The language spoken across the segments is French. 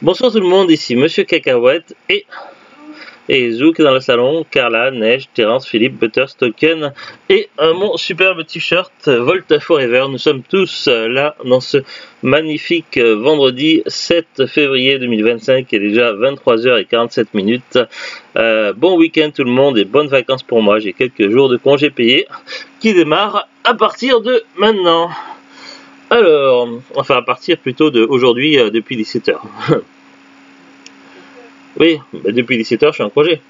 Bonsoir tout le monde, ici Monsieur Cacahuète et Zouk dans le salon, Carla, Neige, Terence, Philippe, Butters, Token et mon superbe t-shirt Volta Forever. Nous sommes tous là dans ce magnifique vendredi 7 février 2025, il est déjà 23h47. Bon week-end tout le monde et bonnes vacances pour moi. J'ai quelques jours de congés payés qui démarrent à partir de maintenant. Alors, enfin à partir plutôt d'aujourd'hui depuis 17h. Oui, bah depuis 17h, je suis en congé.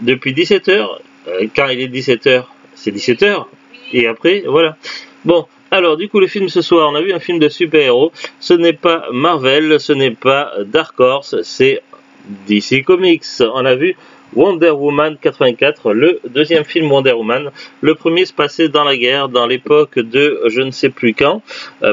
Depuis 17h, quand il est 17h, c'est 17h. Et après, voilà. Bon, alors du coup, le film ce soir, on a vu un film de super-héros. Ce n'est pas Marvel, ce n'est pas Dark Horse, c'est DC Comics. On a vu Wonder Woman 84, le deuxième film Wonder Woman. Le premier se passait dans la guerre, dans l'époque de je ne sais plus quand,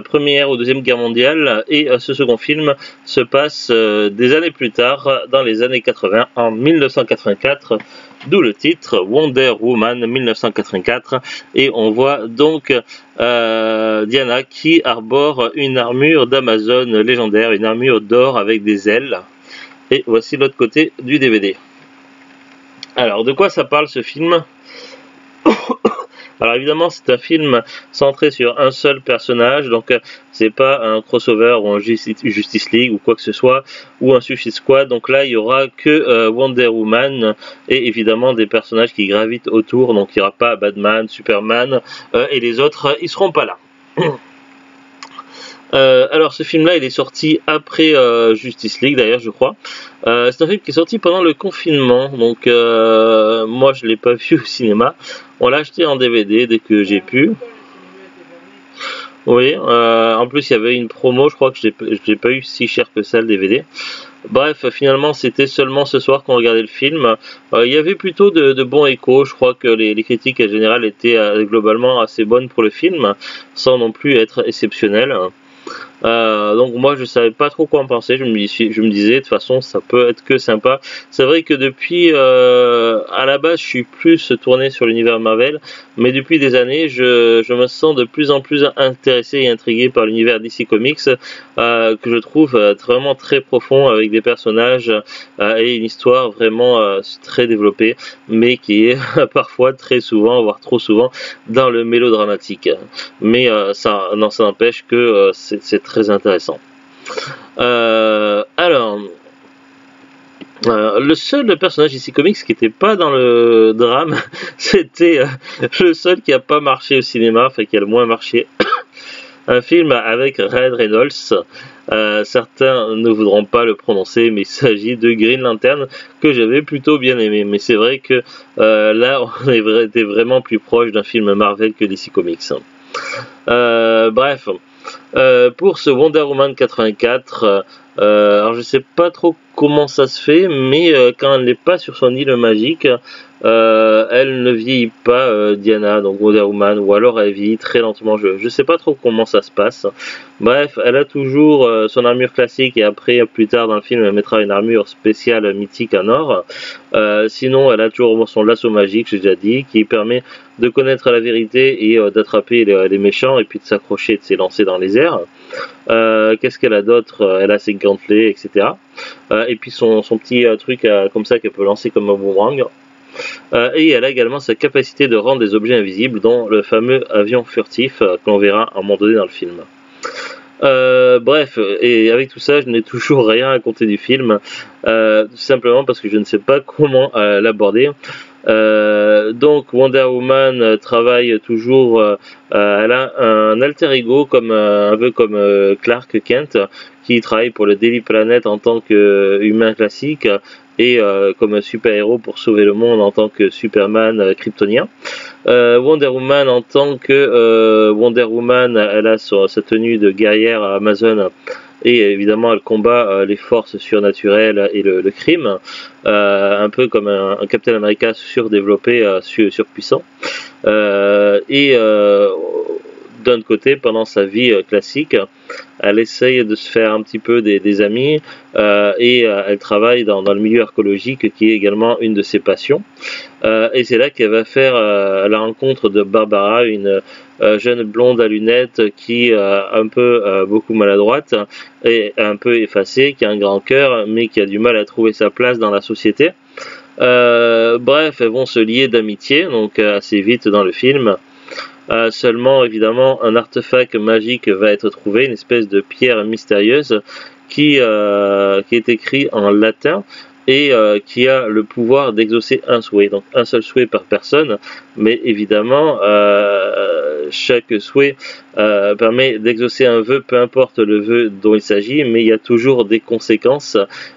première ou deuxième guerre mondiale, et ce second film se passe des années plus tard, dans les années 80, en 1984, d'où le titre Wonder Woman 1984, et on voit donc Diana qui arbore une armure d'Amazon légendaire, une armure d'or avec des ailes, et voici l'autre côté du DVD. Alors, de quoi ça parle ce film? Alors évidemment, c'est un film centré sur un seul personnage, donc c'est pas un crossover ou un Justice League ou quoi que ce soit, ou un Suicide Squad. Donc là, il y aura que Wonder Woman et évidemment des personnages qui gravitent autour. Donc il n'y aura pas Batman, Superman et les autres, ils seront pas là. Alors ce film-là, il est sorti après Justice League d'ailleurs, je crois. C'est un film qui est sorti pendant le confinement, donc moi je l'ai pas vu au cinéma. On l'a acheté en DVD dès que j'ai pu. Oui, en plus il y avait une promo, je crois que je l'ai pas eu si cher que ça le DVD. Bref, finalement c'était seulement ce soir qu'on regardait le film. Il y avait plutôt de bons échos, je crois que les critiques en général étaient globalement assez bonnes pour le film, sans non plus être exceptionnelles. Donc moi je savais pas trop quoi en penser, je me disais de toute façon ça peut être que sympa. C'est vrai que depuis à la base je suis plus tourné sur l'univers Marvel, mais depuis des années je me sens de plus en plus intéressé et intrigué par l'univers DC Comics, que je trouve vraiment très profond, avec des personnages et une histoire vraiment très développée, mais qui est parfois très souvent, voire trop souvent, dans le mélodramatique. Mais ça n'empêche que c'est très intéressant. Alors, le seul personnage ici comics qui n'était pas dans le drame, c'était le seul qui n'a pas marché au cinéma, enfin qui a le moins marché. Un film avec Ryan Reynolds. Certains ne voudront pas le prononcer, mais il s'agit de Green Lantern, que j'avais plutôt bien aimé. Mais c'est vrai que là, on était vraiment plus proche d'un film Marvel que DC Comics. Bref. Pour ce Wonder Woman 84, alors je sais pas trop comment ça se fait, mais quand elle n'est pas sur son île magique, elle ne vieillit pas, Diana, donc Wonder Woman, ou alors elle vieillit très lentement. Je sais pas trop comment ça se passe. Bref, elle a toujours son armure classique, et après plus tard dans le film elle mettra une armure spéciale mythique en or. Sinon elle a toujours son lasso magique, j'ai déjà dit, qui permet de connaître la vérité et d'attraper les méchants et puis de s'accrocher et de s'élancer dans les airs. Qu'est-ce qu'elle a d'autre? Elle a ses gantelets, etc. Et puis son petit truc comme ça qu'elle peut lancer comme un boomerang. Et elle a également sa capacité de rendre des objets invisibles, dont le fameux avion furtif que l'on verra à un moment donné dans le film. Bref, et avec tout ça, je n'ai toujours rien à compter du film, tout simplement parce que je ne sais pas comment l'aborder. Donc Wonder Woman travaille toujours, elle a un alter ego un peu comme Clark Kent, qui travaille pour le Daily Planet en tant qu'humain classique et comme super-héros pour sauver le monde en tant que Superman kryptonien. Wonder Woman en tant que Wonder Woman, elle a sa tenue de guerrière Amazon. Et évidemment, elle combat les forces surnaturelles et le crime, un peu comme un Captain America surdéveloppé, surpuissant. D'un côté, pendant sa vie classique, elle essaye de se faire un petit peu des amis, et elle travaille dans le milieu archéologique, qui est également une de ses passions. Et c'est là qu'elle va faire la rencontre de Barbara, une jeune blonde à lunettes qui un peu beaucoup maladroite et un peu effacée, qui a un grand cœur mais qui a du mal à trouver sa place dans la société. Bref, elles vont se lier d'amitié, donc assez vite dans le film. Seulement, évidemment, un artefact magique va être trouvé, une espèce de pierre mystérieuse qui est écrit en latin et qui a le pouvoir d'exaucer un souhait, donc un seul souhait par personne, mais évidemment chaque souhait permet d'exaucer un vœu, peu importe le vœu dont il s'agit, mais il y a toujours des conséquences,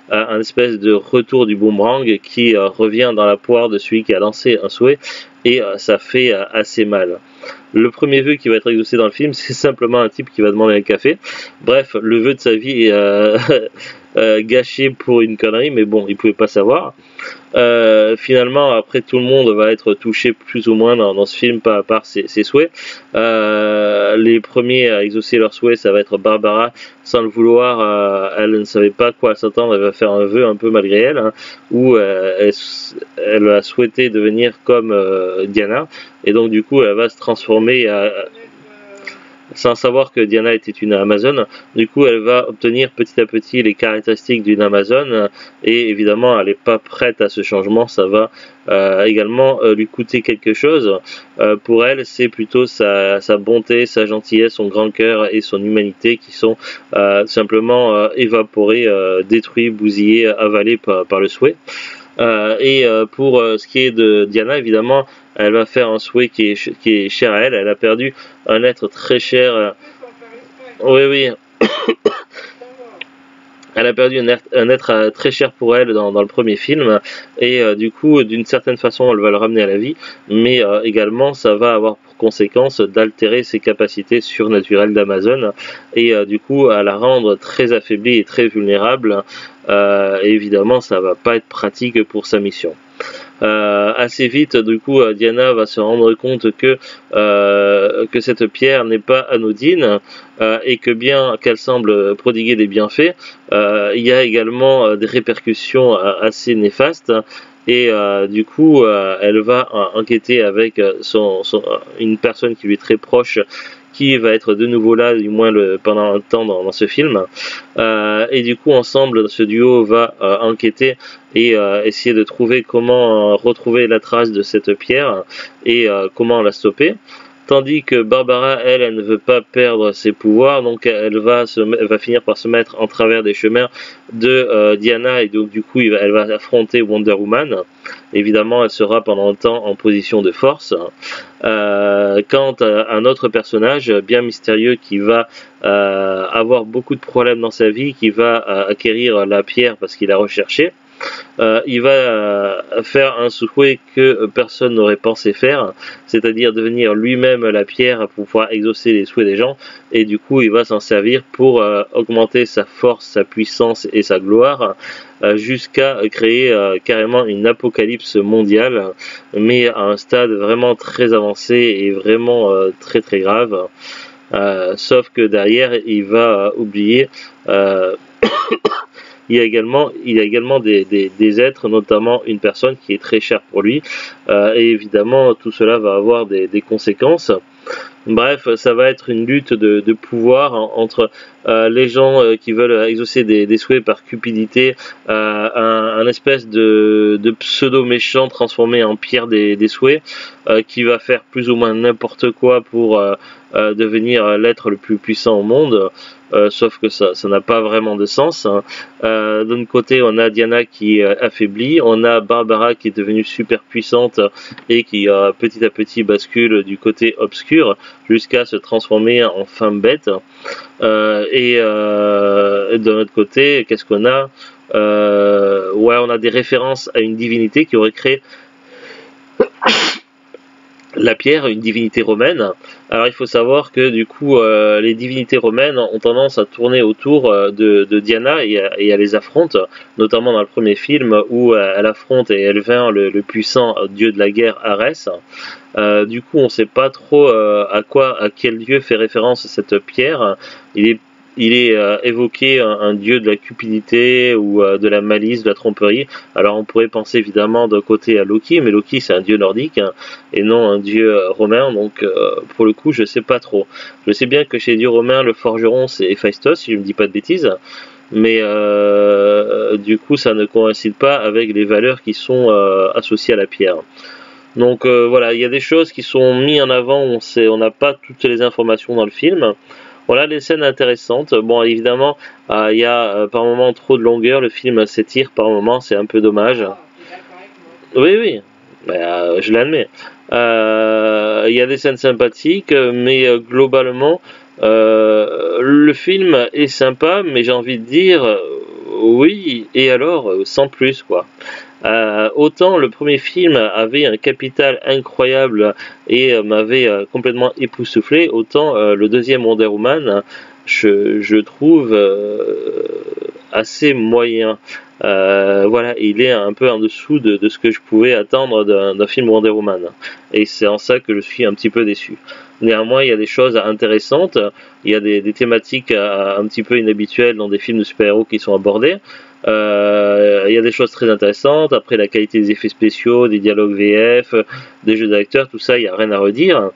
un espèce de retour du boomerang qui revient dans la poire de celui qui a lancé un souhait, et ça fait assez mal. Le premier vœu qui va être exaucé dans le film, c'est simplement un type qui va demander un café. Bref, le vœu de sa vie est gâché pour une connerie, mais bon, il pouvait pas savoir. Finalement, après, tout le monde va être touché plus ou moins dans ce film par ses souhaits. Les premiers à exaucer leurs souhaits, ça va être Barbara. Sans le vouloir, elle ne savait pas quoi s'attendre. Elle va faire un vœu un peu malgré elle, hein, où elle a souhaité devenir comme Diana, et donc du coup, elle va se transformer sans savoir que Diana était une Amazone. Du coup, elle va obtenir petit à petit les caractéristiques d'une Amazone, et évidemment, elle n'est pas prête à ce changement. Ça va également lui coûter quelque chose. Pour elle, c'est plutôt sa bonté, sa gentillesse, son grand cœur et son humanité qui sont simplement évaporés, détruits, bousillés, avalés par le souhait. Pour ce qui est de Diana, évidemment, elle va faire un souhait qui est cher à elle. Elle a perdu un être très cher. Oui. Elle a perdu un être très cher pour elle dans le premier film, et du coup, d'une certaine façon, elle va le ramener à la vie, mais également, ça va avoir pour conséquence d'altérer ses capacités surnaturelles d'Amazon, et du coup, à la rendre très affaiblie et très vulnérable. Et évidemment, ça va pas être pratique pour sa mission. Assez vite, du coup, Diana va se rendre compte que cette pierre n'est pas anodine, et que bien qu'elle semble prodiguer des bienfaits, il y a également des répercussions assez néfastes. Et du coup, elle va enquêter avec une personne qui lui est très proche, qui va être de nouveau là, du moins pendant un temps dans ce film. Et du coup, ensemble, ce duo va enquêter et essayer de trouver comment retrouver la trace de cette pierre et comment la stopper. Tandis que Barbara, elle ne veut pas perdre ses pouvoirs, donc elle va finir par se mettre en travers des chemins de Diana, et donc du coup elle va affronter Wonder Woman. Évidemment, elle sera pendant un temps en position de force. Quant à un autre personnage bien mystérieux qui va avoir beaucoup de problèmes dans sa vie, qui va acquérir la pierre parce qu'il a recherché, il va faire un souhait que personne n'aurait pensé faire, c'est-à-dire devenir lui-même la pierre pour pouvoir exaucer les souhaits des gens, et du coup il va s'en servir pour augmenter sa force, sa puissance et sa gloire, jusqu'à créer carrément une apocalypse mondiale, mais à un stade vraiment très avancé et vraiment très très grave. Sauf que derrière il va oublier il y a également des êtres, notamment une personne qui est très chère pour lui, et évidemment tout cela va avoir des conséquences. Bref, ça va être une lutte de pouvoir entre les gens qui veulent exaucer des souhaits par cupidité, un espèce de pseudo méchant transformé en pierre des souhaits, qui va faire plus ou moins n'importe quoi pour devenir l'être le plus puissant au monde. Sauf que ça n'a pas vraiment de sens, hein. D'un côté, on a Diana qui est affaiblie, on a Barbara qui est devenue super puissante et qui petit à petit bascule du côté obscur jusqu'à se transformer en femme bête. Et de l'autre côté, qu'est-ce qu'on a? On a des références à une divinité qui aurait créé la pierre, une divinité romaine. Alors il faut savoir que du coup les divinités romaines ont tendance à tourner autour de Diana et à les affronte, notamment dans le premier film où elle affronte et elle vainc le puissant dieu de la guerre Arès. Du coup on ne sait pas trop à quel dieu fait référence cette pierre. Il est il est évoqué un dieu de la cupidité ou de la malice, de la tromperie. Alors on pourrait penser évidemment d'un côté à Loki, mais Loki c'est un dieu nordique hein, et non un dieu romain, donc pour le coup je sais pas trop. Je sais bien que chez les dieux romains le forgeron c'est Héphaïstos, si je ne dis pas de bêtises, mais du coup ça ne coïncide pas avec les valeurs qui sont associées à la pierre. Donc voilà, il y a des choses qui sont mises en avant, on n'a pas toutes les informations dans le film. Voilà les scènes intéressantes. Bon, évidemment, il y a par moments trop de longueur, le film s'étire par moments, c'est un peu dommage. Oui, oui, je l'admets. Il y a des scènes sympathiques, mais globalement, le film est sympa, mais j'ai envie de dire, oui, et alors, sans plus, quoi. Autant le premier film avait un capital incroyable et m'avait complètement époustouflé, autant le deuxième Wonder Woman, je trouve assez moyen. Voilà, il est un peu en dessous de ce que je pouvais attendre d'un film Wonder Woman. Et c'est en ça que je suis un petit peu déçu. Néanmoins, il y a des choses intéressantes, il y a des thématiques un petit peu inhabituelles dans des films de super-héros qui sont abordés. Il y a des choses très intéressantes. Après, la qualité des effets spéciaux, des dialogues VF, des jeux d'acteurs, tout ça, il n'y a rien à redire.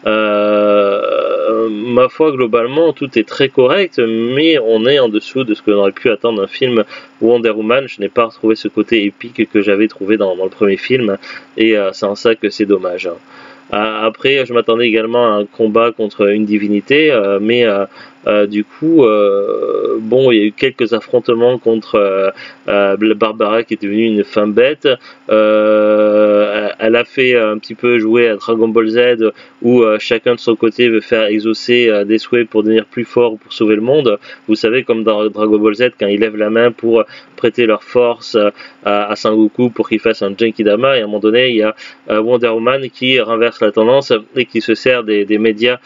Ma foi, globalement, tout est très correct, mais on est en dessous de ce que l'on aurait pu attendre d'un film Wonder Woman. Je n'ai pas retrouvé ce côté épique que j'avais trouvé dans le premier film, et c'est en ça que c'est dommage. Après, je m'attendais également à un combat contre une divinité, mais du coup, bon, il y a eu quelques affrontements contre Barbara qui est devenue une femme bête. Elle a fait un petit peu jouer à Dragon Ball Z où chacun de son côté veut faire exaucer des souhaits pour devenir plus fort ou pour sauver le monde. Vous savez, comme dans Dragon Ball Z, quand ils lèvent la main pour prêter leur force à Sangoku pour qu'il fasse un Genkidama, et à un moment donné, il y a Wonder Woman qui renverse la tendance et qui se sert des médias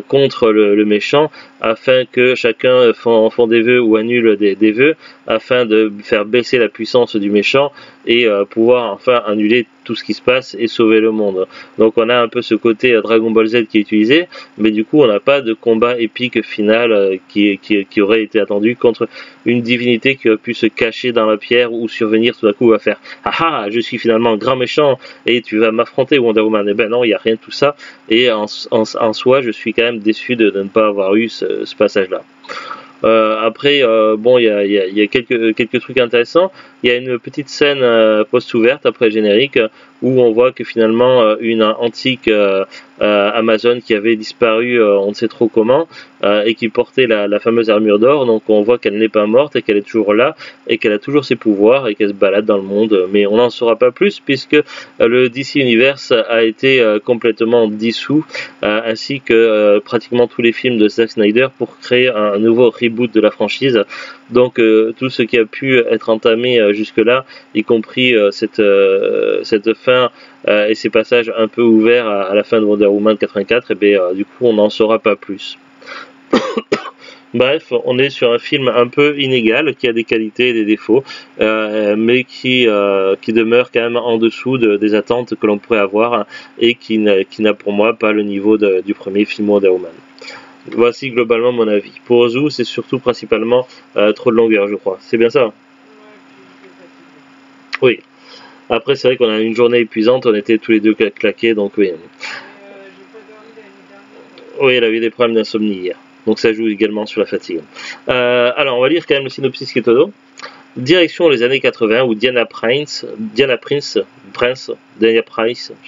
contre le méchant afin que chacun font des vœux ou annule des vœux afin de faire baisser la puissance du méchant et pouvoir enfin annuler tout ce qui se passe et sauver le monde. Donc on a un peu ce côté Dragon Ball Z qui est utilisé, mais du coup on n'a pas de combat épique final qui aurait été attendu contre une divinité qui aurait pu se cacher dans la pierre ou survenir tout à coup va faire « Ah ah, je suis finalement un grand méchant et tu vas m'affronter Wonder Woman ». Eh ben non, il n'y a rien de tout ça et en soi je suis quand même déçu de ne pas avoir eu ce passage-là. Après, bon, il y a quelques trucs intéressants. Il y a une petite scène post-ouverte après le générique où on voit que finalement une antique Amazon qui avait disparu, on ne sait trop comment, et qui portait la fameuse armure d'or. Donc on voit qu'elle n'est pas morte et qu'elle est toujours là et qu'elle a toujours ses pouvoirs et qu'elle se balade dans le monde. Mais on n'en saura pas plus puisque le DC Universe a été complètement dissous, ainsi que pratiquement tous les films de Zack Snyder pour créer un nouveau reboot de la franchise. Donc tout ce qui a pu être entamé jusque-là, y compris cette fin et ces passages un peu ouverts à la fin de Wonder Woman 84, et bien du coup on n'en saura pas plus. Bref, on est sur un film un peu inégal, qui a des qualités et des défauts, mais qui demeure quand même en dessous des attentes que l'on pourrait avoir, et qui n'a pour moi pas le niveau du premier film Wonder Woman. Voici globalement mon avis. Pour Ozu, c'est surtout principalement trop de longueur, je crois. C'est bien ça? Oui. Après, c'est vrai qu'on a une journée épuisante, on était tous les deux claqués, donc oui. Oui, elle a eu des problèmes d'insomnie hier. Donc ça joue également sur la fatigue. Alors, on va lire quand même le synopsis qui est au dos. Direction les années 80 où Diana Prince, je sais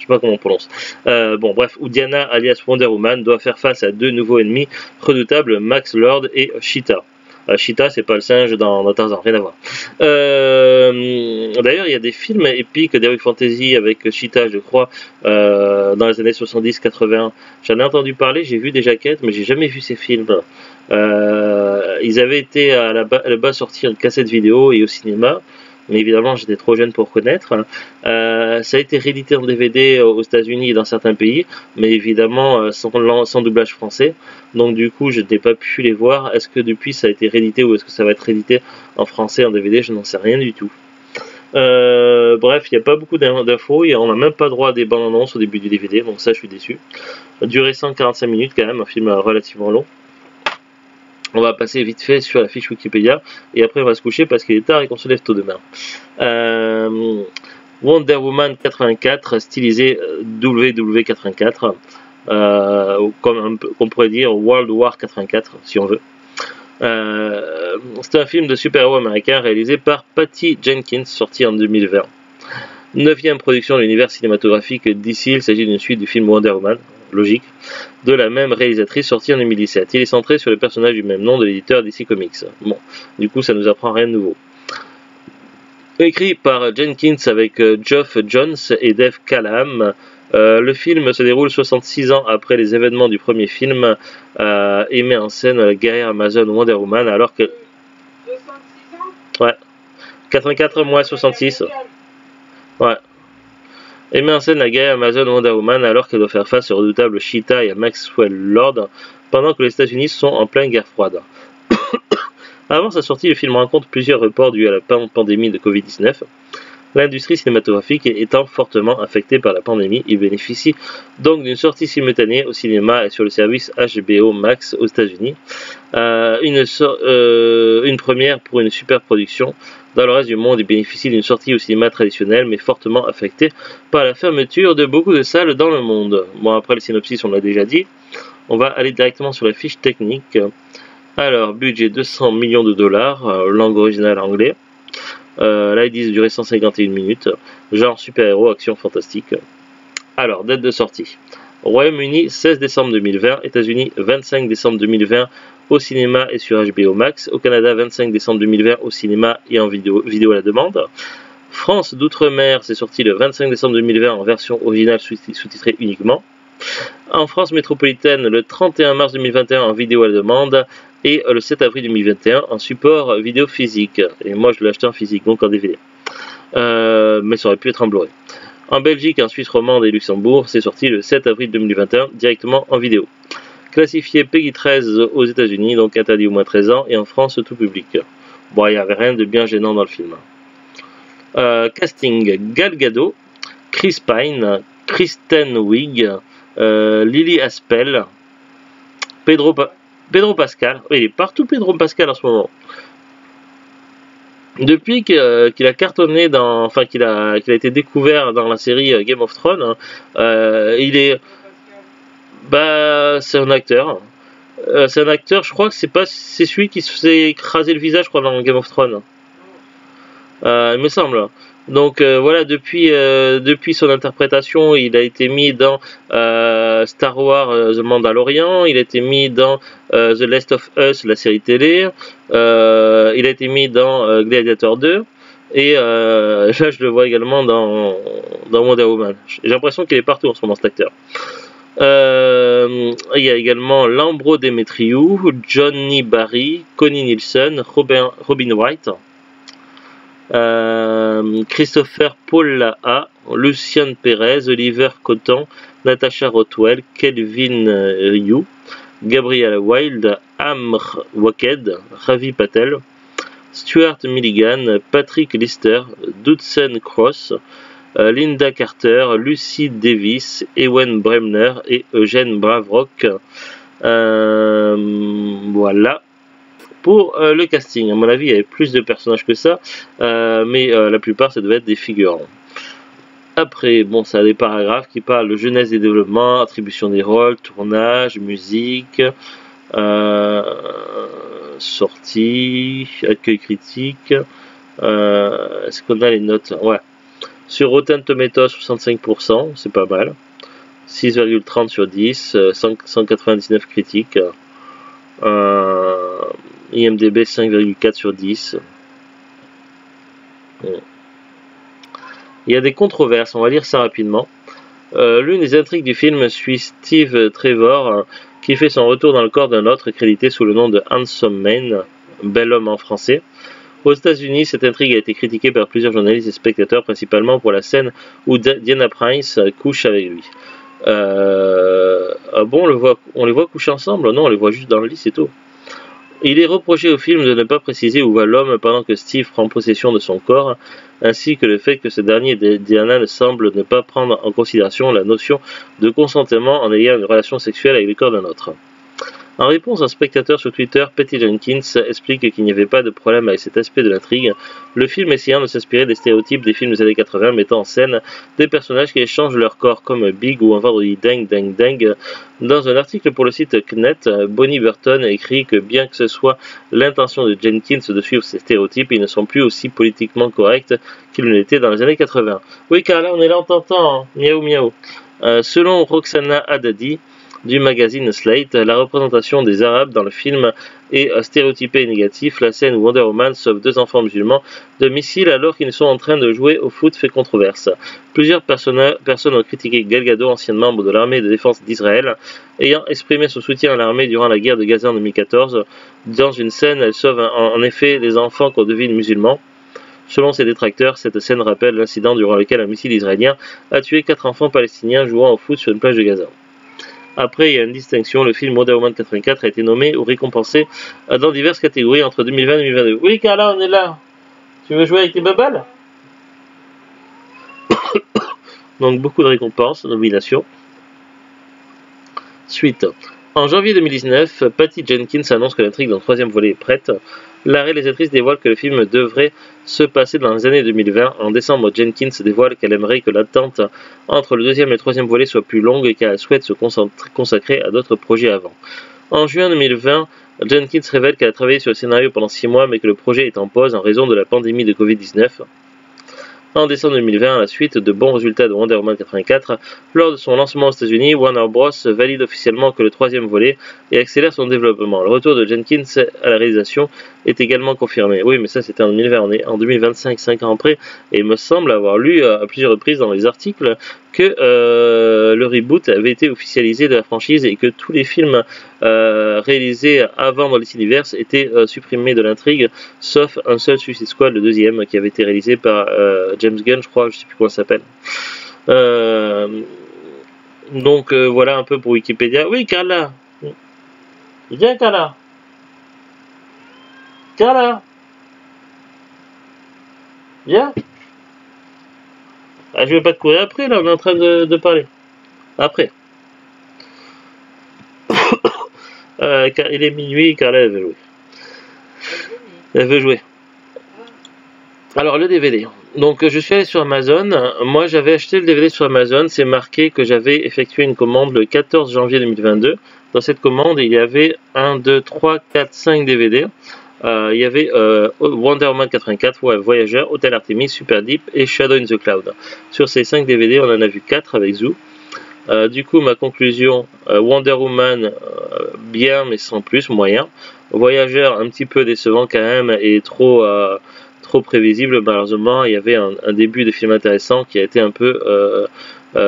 pas comment on prononce. Bon, bref, où Diana, alias Wonder Woman, doit faire face à deux nouveaux ennemis redoutables, Max Lord et Cheetah. Cheetah, c'est pas le singe dans Tarzan, rien à voir. D'ailleurs, il y a des films épiques d'Heroic Fantasy avec Cheetah, je crois, dans les années 70-80. J'en ai entendu parler, j'ai vu des jaquettes, mais j'ai jamais vu ces films. Ils avaient été à la base sortis en cassette vidéo et au cinéma, mais évidemment j'étais trop jeune pour connaître. Ça a été réédité en DVD aux États-Unis et dans certains pays, mais évidemment sans doublage français. Donc du coup je n'ai pas pu les voir. Est-ce que depuis ça a été réédité ou est-ce que ça va être réédité en français en DVD? Je n'en sais rien du tout. Bref, il n'y a pas beaucoup d'infos, on n'a même pas droit à des bandes annonces au début du DVD, donc ça je suis déçu. Durée 145 minutes quand même, un film relativement long. On va passer vite fait sur la fiche Wikipédia et après on va se coucher parce qu'il est tard et qu'on se lève tôt demain. Wonder Woman 84, stylisé WW84, comme on pourrait dire World War 84 si on veut. C'est un film de super-héros américain réalisé par Patty Jenkins, sorti en 2020. 9e production de l'univers cinématographique d'ici, il s'agit d'une suite du film Wonder Woman, logique, de la même réalisatrice, sorti en 2017. Il est centré sur le personnage du même nom de l'éditeur DC Comics. Bon, du coup ça nous apprend rien de nouveau. Écrit par Jenkins avec Geoff Johns et Dave Callaham, le film se déroule 66 ans après les événements du premier film et met en scène la guerrière Amazon Wonder Woman alors que... 66 ans. Ouais. 84 moins 66. Ouais. Et met en scène la guerrière Amazon Wonder Woman alors qu'elle doit faire face au redoutable Cheetah et à Maxwell Lord pendant que les États-Unis sont en pleine guerre froide. Avant sa sortie, le film rencontre plusieurs reports dus à la pandémie de Covid-19. L'industrie cinématographique étant fortement affectée par la pandémie, il bénéficie donc d'une sortie simultanée au cinéma et sur le service HBO Max aux États-Unis. Une première pour une super production. Dans le reste du monde, il bénéficie d'une sortie au cinéma traditionnel, mais fortement affectée par la fermeture de beaucoup de salles dans le monde. Bon, après le synopsis, on l'a déjà dit. On va aller directement sur la fiche technique. Alors, budget 200 millions de dollars, langue originale anglais. Là, ils disent durer 151 minutes. Genre super-héros, action fantastique. Alors, date de sortie. Royaume-Uni, 16 décembre 2020. États-Unis, 25 décembre 2020 au cinéma et sur HBO Max. Au Canada, 25 décembre 2020 au cinéma et en vidéo à la demande. France d'outre-mer, c'est sorti le 25 décembre 2020 en version originale sous-titrée uniquement. En France métropolitaine, le 31 mars 2021 en vidéo à la demande et le 7 avril 2021 en support vidéo physique. Et moi, je l'ai acheté en physique, donc en DVD. Mais ça aurait pu être en Blu-ray. En Belgique, en Suisse romande et Luxembourg, c'est sorti le 7 avril 2021 directement en vidéo. Classifié PEGI 13 aux États-Unis, donc interdit au moins 13 ans, et en France, tout public. Bon, il n'y avait rien de bien gênant dans le film. Casting: Gal Gadot, Chris Pine, Kristen Wiig, Lily Aspel, Pedro Pascal. Il est partout Pedro Pascal en ce moment. Depuis qu'il a cartonné qu'il a été découvert dans la série Game of Thrones, il est... c'est un acteur. Je crois que c'est celui qui se faisait écraser le visage, je crois, dans Game of Thrones. Il me semble. Donc voilà, depuis son interprétation, il a été mis dans Star Wars The Mandalorian, il a été mis dans The Last of Us, la série télé, il a été mis dans Gladiator 2, et là je le vois également dans Wonder Woman. J'ai l'impression qu'il est partout en ce moment, cet acteur. Il y a également Lambro Demetriou, Johnny Barry, Connie Nielsen, Robin Wright, Christopher Paul-Laha, Lucian Perez, Oliver Cotton, Natasha Rothwell, Kelvin Ryu, Gabriel Wilde, Amr Waked, Ravi Patel, Stuart Milligan, Patrick Lister, Dudson Cross, Linda Carter, Lucy Davis, Ewen Bremner et Eugene Bravrock. Voilà pour le casting. À mon avis, il y avait plus de personnages que ça, mais la plupart, ça devait être des figurants. Après, bon, ça a des paragraphes qui parlent de jeunesse et développement, attribution des rôles, tournage, musique, sortie, accueil critique. Est-ce qu'on a les notes? Ouais. Sur Rotten Tomatoes, 65%, c'est pas mal. 6,30 sur 10, 199 critiques. IMDB 5,4 sur 10. Il y a des controverses, on va lire ça rapidement. L'une des intrigues du film suit Steve Trevor, qui fait son retour dans le corps d'un autre crédité sous le nom de Handsome Man, bel homme en français. Aux États-Unis, cette intrigue a été critiquée par plusieurs journalistes et spectateurs, principalement pour la scène où Diana Prince couche avec lui. Ah bon, on les voit coucher ensemble? Non, on les voit juste dans le lit, c'est tout. Il est reproché au film de ne pas préciser où va l'homme pendant que Steve prend possession de son corps, ainsi que le fait que ce dernier, Diana, ne semble ne pas prendre en considération la notion de consentement en ayant une relation sexuelle avec le corps d'un autre. En réponse à un spectateur sur Twitter, Patty Jenkins explique qu'il n'y avait pas de problème avec cet aspect de l'intrigue, le film essayant de s'inspirer des stéréotypes des films des années 80 mettant en scène des personnages qui échangent leur corps comme Big ou un vendredi ding ding ding. Dans un article pour le site CNET, Bonnie Burton écrit que bien que ce soit l'intention de Jenkins de suivre ces stéréotypes, ils ne sont plus aussi politiquement corrects qu'ils ne l'étaient dans les années 80. Oui, car là on est là, on t'entend, hein. Miaou miaou. Selon Roxana Haddadi, du magazine Slate, la représentation des Arabes dans le film est stéréotypée et négative. La scène où Wonder Woman sauve 2 enfants musulmans de missiles alors qu'ils sont en train de jouer au foot fait controverse. Plusieurs personnes ont critiqué Gal Gadot, ancienne membre de l'armée de défense d'Israël, ayant exprimé son soutien à l'armée durant la guerre de Gaza en 2014. Dans une scène, elle sauve en effet les enfants qu'on devine musulmans. Selon ses détracteurs, cette scène rappelle l'incident durant lequel un missile israélien a tué 4 enfants palestiniens jouant au foot sur une plage de Gaza. Après, il y a une distinction, le film Wonder Woman 84 a été nommé ou récompensé dans diverses catégories entre 2020 et 2022. Oui, Carla, on est là. Tu veux jouer avec tes babales? Donc, beaucoup de récompenses, nominations. Suite. En janvier 2019, Patty Jenkins annonce que l'intrigue d'un 3e volet est prête. La réalisatrice dévoile que le film devrait se passer dans les années 2020. En décembre, Jenkins dévoile qu'elle aimerait que l'attente entre le 2e et le 3e volet soit plus longue et qu'elle souhaite se consacrer à d'autres projets avant. En juin 2020, Jenkins révèle qu'elle a travaillé sur le scénario pendant 6 mois mais que le projet est en pause en raison de la pandémie de Covid-19. En décembre 2020, à la suite de bons résultats de Wonder Woman 84, lors de son lancement aux États-Unis, Warner Bros. Valide officiellement que le 3e volet et accélère son développement. Le retour de Jenkins à la réalisation est également confirmé. Oui, mais ça c'était en 2020, on est en 2025, 5 ans après, et il me semble avoir lu à plusieurs reprises dans les articles que le reboot avait été officialisé de la franchise et que tous les films réalisés avant dans les univers étaient supprimés de l'intrigue, sauf un seul Suicide Squad, le 2e, qui avait été réalisé par James Gunn, je crois, je sais plus comment ça s'appelle. Donc voilà un peu pour Wikipédia. Oui, Carla. Viens, Carla. Carla. Viens. Ah, je vais pas te courir après, là, on est en train de parler. Après. Il est minuit, Carla, elle veut jouer. Elle veut jouer. Alors, le DVD. Donc, je suis allé sur Amazon. Moi, j'avais acheté le DVD sur Amazon. C'est marqué que j'avais effectué une commande le 14 janvier 2022. Dans cette commande, il y avait 1, 2, 3, 4, 5 DVD. Il y avait Wonder Woman 84, Voyageur, Hotel Artemis, Super Deep et Shadow in the Cloud. Sur ces 5 DVD, on en a vu 4 avec Zoo. Du coup, ma conclusion, Wonder Woman, bien mais sans plus, moyen. Voyageur, un petit peu décevant quand même et trop prévisible. Malheureusement, il y avait un début de film intéressant qui a été un peu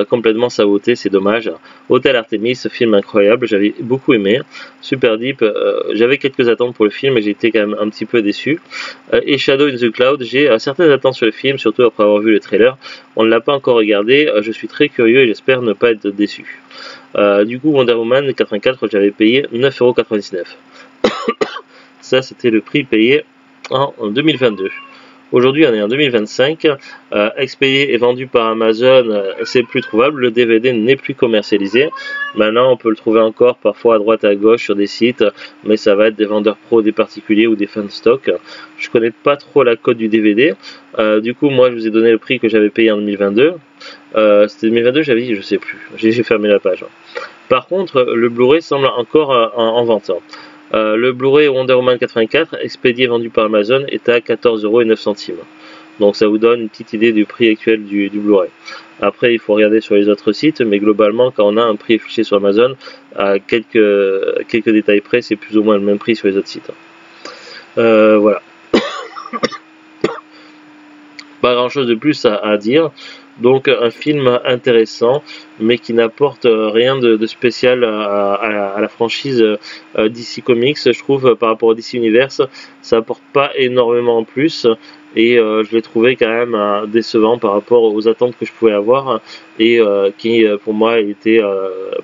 complètement saboté, c'est dommage. Hotel Artemis, film incroyable, j'avais beaucoup aimé. Super Deep, j'avais quelques attentes pour le film, mais j'étais quand même un petit peu déçu. Et Shadow in the Cloud, j'ai certaines attentes sur le film, surtout après avoir vu le trailer. On ne l'a pas encore regardé, je suis très curieux et j'espère ne pas être déçu. Du coup, Wonder Woman 84, j'avais payé 9,99€. Ça, c'était le prix payé en 2022. Aujourd'hui, on est en 2025. Expédié et vendu par Amazon, c'est plus trouvable. Le DVD n'est plus commercialisé. Maintenant, on peut le trouver encore parfois à droite à gauche sur des sites, mais ça va être des vendeurs pro, des particuliers ou des fans stock. Je connais pas trop la cote du DVD. Du coup, moi, je vous ai donné le prix que j'avais payé en 2022. C'était 2022, j'avais dit, je sais plus. J'ai fermé la page. Par contre, le Blu-ray semble encore en vente. Le Blu-ray Wonder Woman 84, expédié vendu par Amazon, est à 14,09€. Donc ça vous donne une petite idée du prix actuel du Blu-ray. Après, il faut regarder sur les autres sites, mais globalement, quand on a un prix affiché sur Amazon, à quelques détails près, c'est plus ou moins le même prix sur les autres sites. Voilà. Pas grand chose de plus à dire. Donc un film intéressant, mais qui n'apporte rien de spécial à la franchise DC Comics, je trouve, par rapport au DC Universe. Ça apporte pas énormément en plus, et je l'ai trouvé quand même décevant par rapport aux attentes que je pouvais avoir, et qui pour moi était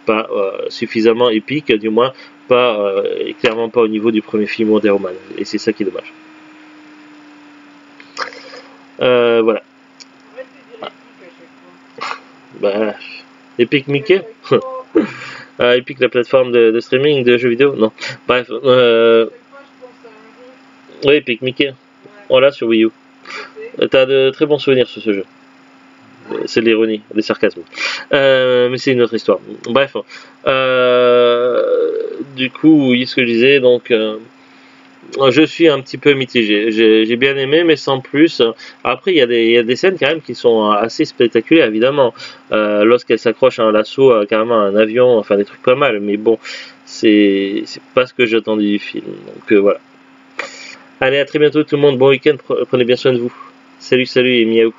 pas suffisamment épique, du moins pas clairement pas au niveau du premier film Wonder Woman, et c'est ça qui est dommage. Voilà. Bah, Epic Mickey. Epic, la plateforme de streaming de jeux vidéo. Non. Bref. Chaque fois, je pense à un jeu. Oui, Epic Mickey. Ouais. Voilà, sur Wii U. Je sais. T'as de très bons souvenirs sur ce jeu. C'est de l'ironie, des sarcasmes. Mais c'est une autre histoire. Bref. Du coup, oui, ce que je disais, donc, je suis un petit peu mitigé. J'ai bien aimé, mais sans plus. Après, il y a des scènes quand même qui sont assez spectaculaires, évidemment. Lorsqu'elle s'accroche à un lasso, carrément à un avion, enfin des trucs pas mal. Mais bon, c'est pas ce que j'ai attendu du film. Donc voilà. Allez, à très bientôt tout le monde. Bon week-end. Prenez bien soin de vous. Salut, salut et miaou.